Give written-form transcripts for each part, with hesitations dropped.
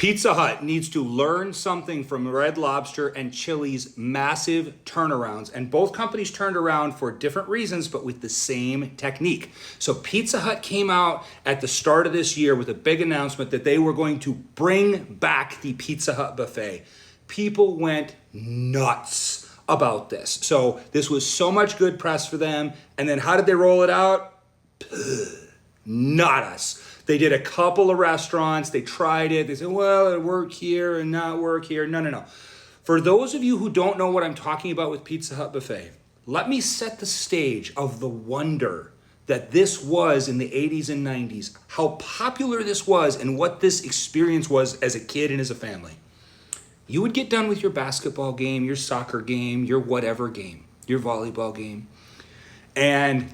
Pizza Hut needs to learn something from Red Lobster and Chili's massive turnarounds. And both companies turned around for different reasons, but with the same technique. So Pizza Hut came out at the start of this year with a big announcement that they were going to bring back the Pizza Hut buffet. People went nuts about this. So this was so much good press for them. And then how did they roll it out? Not us. They did a couple of restaurants. They tried it. They said, well, it worked here and not work here. No. For those of you who don't know what I'm talking about with Pizza Hut Buffet, let me set the stage of the wonder that this was in the 80s and 90s, how popular this was and what this experience was as a kid and as a family. You would get done with your basketball game, your soccer game, your whatever game, your volleyball game, and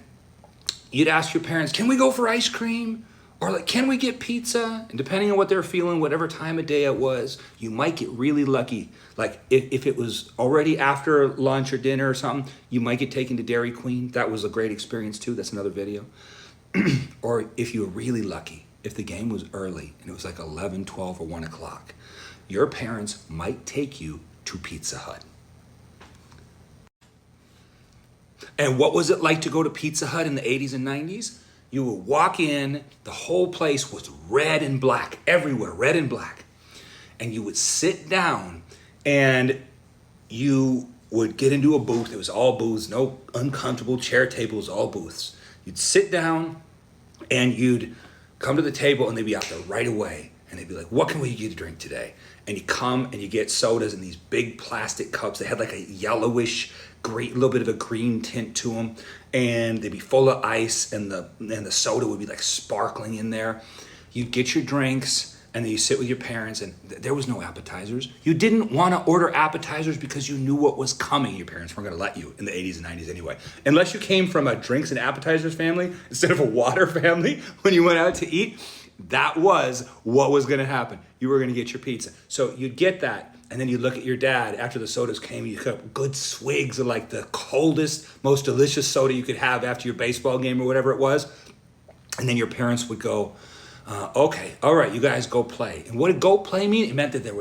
you'd ask your parents, can we go for ice cream? Or like, can we get pizza? And depending on what they're feeling, whatever time of day it was, you might get really lucky. Like if it was already after lunch or dinner or something, you might get taken to Dairy Queen. That was a great experience too. That's another video. Or if you were really lucky, if the game was early and it was like 11, 12, or 1 o'clock, your parents might take you to Pizza Hut. And what was it like to go to Pizza Hut in the 80s and 90s? You would walk in, the whole place was red and black, everywhere, red and black. And you would sit down and you would get into a booth. It was all booths, no uncomfortable chair tables, all booths. You'd sit down and you'd come to the table and they'd be out there right away. And they'd be like, what can we get to drink today? And you come and you get sodas in these big plastic cups. They had like a yellowish, great little bit of a green tint to them. And they'd be full of ice and the soda would be like sparkling in there. You'd get your drinks and then you sit with your parents and there was no appetizers. You didn't want to order appetizers because you knew what was coming. Your parents weren't going to let you in the 80s and 90s anyway. Unless you came from a drinks and appetizers family instead of a water family when you went out to eat. That was what was going to happen. You were going to get your pizza. So you'd get that, and then you'd look at your dad after the sodas came. You got good swigs of like the coldest, most delicious soda you could have after your baseball game or whatever it was. And then your parents would go, okay, all right, you guys go play. And what did go play mean? It meant that there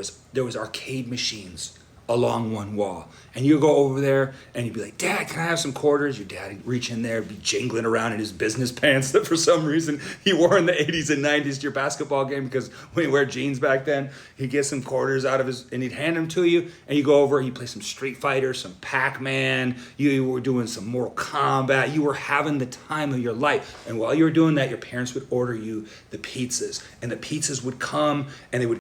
was arcade machines along one wall. And you go over there and you'd be like, Dad, can I have some quarters? Your dad would reach in there, be jingling around in his business pants that for some reason he wore in the 80s and 90s to your basketball game because when you wear jeans back then, he'd get some quarters out of his, and he'd hand them to you, and you go over and you play some Street Fighter, some Pac-Man, you were doing some Mortal Kombat, you were having the time of your life. And while you were doing that, your parents would order you the pizzas, and the pizzas would come and they would